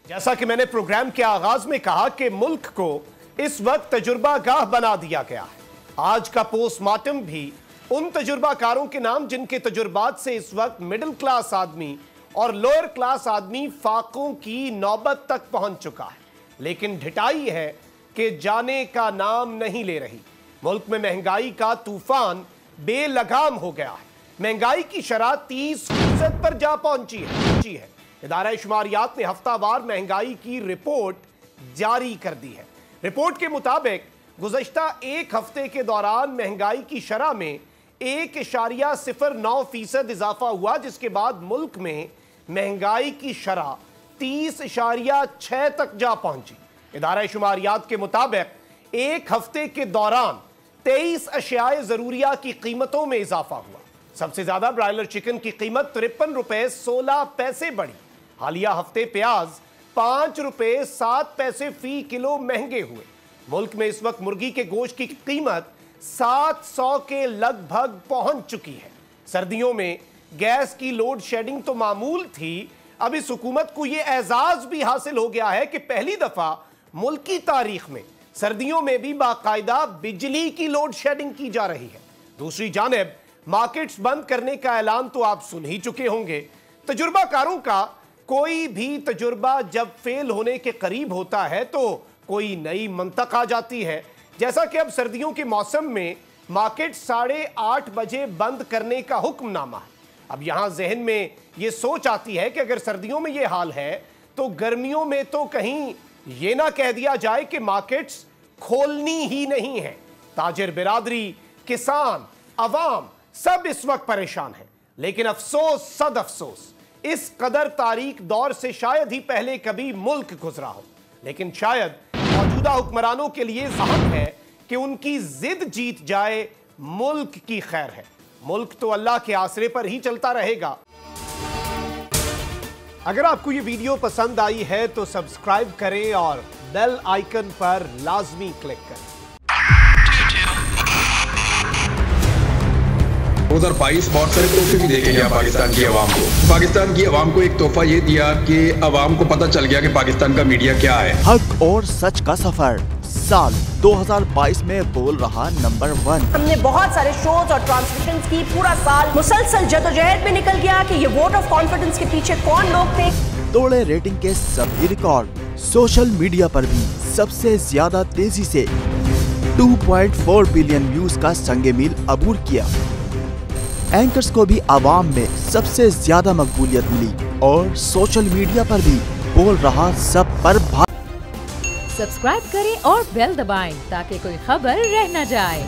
जैसा कि मैंने प्रोग्राम के आगाज में कहा कि मुल्क को इस वक्त तजुर्बागाह बना दिया गया है। आज का पोस्टमार्टम भी उन तजुर्बाकारों के नाम जिनके तजुर्बात से इस वक्त मिडिल क्लास आदमी और लोअर क्लास आदमी फाकों की नौबत तक पहुंच चुका है, लेकिन ढिठाई है कि जाने का नाम नहीं ले रही। मुल्क में महंगाई का तूफान बेलगाम हो गया है। महंगाई की शरह 30% पर जा पहुंची है। इदारा शुमारियात ने हफ्तावार महंगाई की रिपोर्ट जारी कर दी है। रिपोर्ट के मुताबिक गुज़श्ता एक हफ्ते के दौरान महंगाई की शरह में 1.09% इजाफा हुआ, जिसके बाद मुल्क में महंगाई की शरह 30.6 तक जा पहुंची। इदारा शुमारियात के मुताबिक एक हफ्ते के दौरान 23 अशियाए जरूरिया की कीमतों में इजाफा हुआ। सबसे ज्यादा ब्रायलर चिकन की कीमत 53 रुपए 16 पैसे बढ़ी। हालिया हफ्ते प्याज 5 रुपए 7 पैसे फी किलो महंगे हुए। मुल्क में इस वक्त मुर्गी के गोश्त की कीमत 700 के लगभग पहुंच चुकी है। सर्दियों में गैस की लोड शेडिंग तो मामूल थी, अब इस हुकूमत को यह एजाज भी हासिल हो गया है कि पहली दफा मुल्क की तारीख में सर्दियों में भी बाकायदा बिजली की लोड शेडिंग की जा रही है। दूसरी जानिब मार्केट्स बंद करने का ऐलान तो आप सुन ही चुके होंगे। तजुर्बाकारों का कोई भी तजुर्बा जब फेल होने के करीब होता है तो कोई नई मंतक आ जाती है। जैसा कि अब सर्दियों के मौसम में मार्केट 8:30 बजे बंद करने का हुक्मनामा है। अब यहां जहन में यह सोच आती है कि अगर सर्दियों में यह हाल है तो गर्मियों में तो कहीं यह ना कह दिया जाए कि मार्केट्स खोलनी ही नहीं है। ताजिर बिरादरी, किसान, अवाम सब इस वक्त परेशान हैं। लेकिन अफसोस सद अफसोस, इस कदर तारीख दौर से शायद ही पहले कभी मुल्क गुजरा हो। लेकिन शायद मौजूदा हुक्मरानों के लिए अहम है कि उनकी जिद जीत जाए। मुल्क की खैर है, मुल्क तो अल्लाह के आसरे पर ही चलता रहेगा। अगर आपको ये वीडियो पसंद आई है तो सब्सक्राइब करें और बेल आइकन पर लाजमी क्लिक करें। 2022 बहुत सारे तोहफे भी देखे गया पाकिस्तान की आवाम को। पाकिस्तान की आवाम को एक तोहफा ये दिया कि आवाम को पता चल गया कि पाकिस्तान का मीडिया क्या है। हक और सच का सफर साल 2022 में बोल रहा नंबर 1। हमने बहुत सारे शोज और ट्रांसमिशंस की, पूरा साल मुसलसल जदोजहद में निकल गया कि ये वोट ऑफ कॉन्फिडेंस के पीछे कौन लोग थे। तोड़े रेटिंग के सभी रिकॉर्ड। सोशल मीडिया पर भी सबसे ज्यादा तेजी से 2.4 बिलियन व्यूज का संगे मील अबूर किया। एंकर्स को भी आवाम में सबसे ज्यादा मकबूलियत मिली और सोशल मीडिया पर भी बोल रहा सब पर सब्सक्राइब करें और बेल दबाएं ताकि कोई खबर रह न जाए।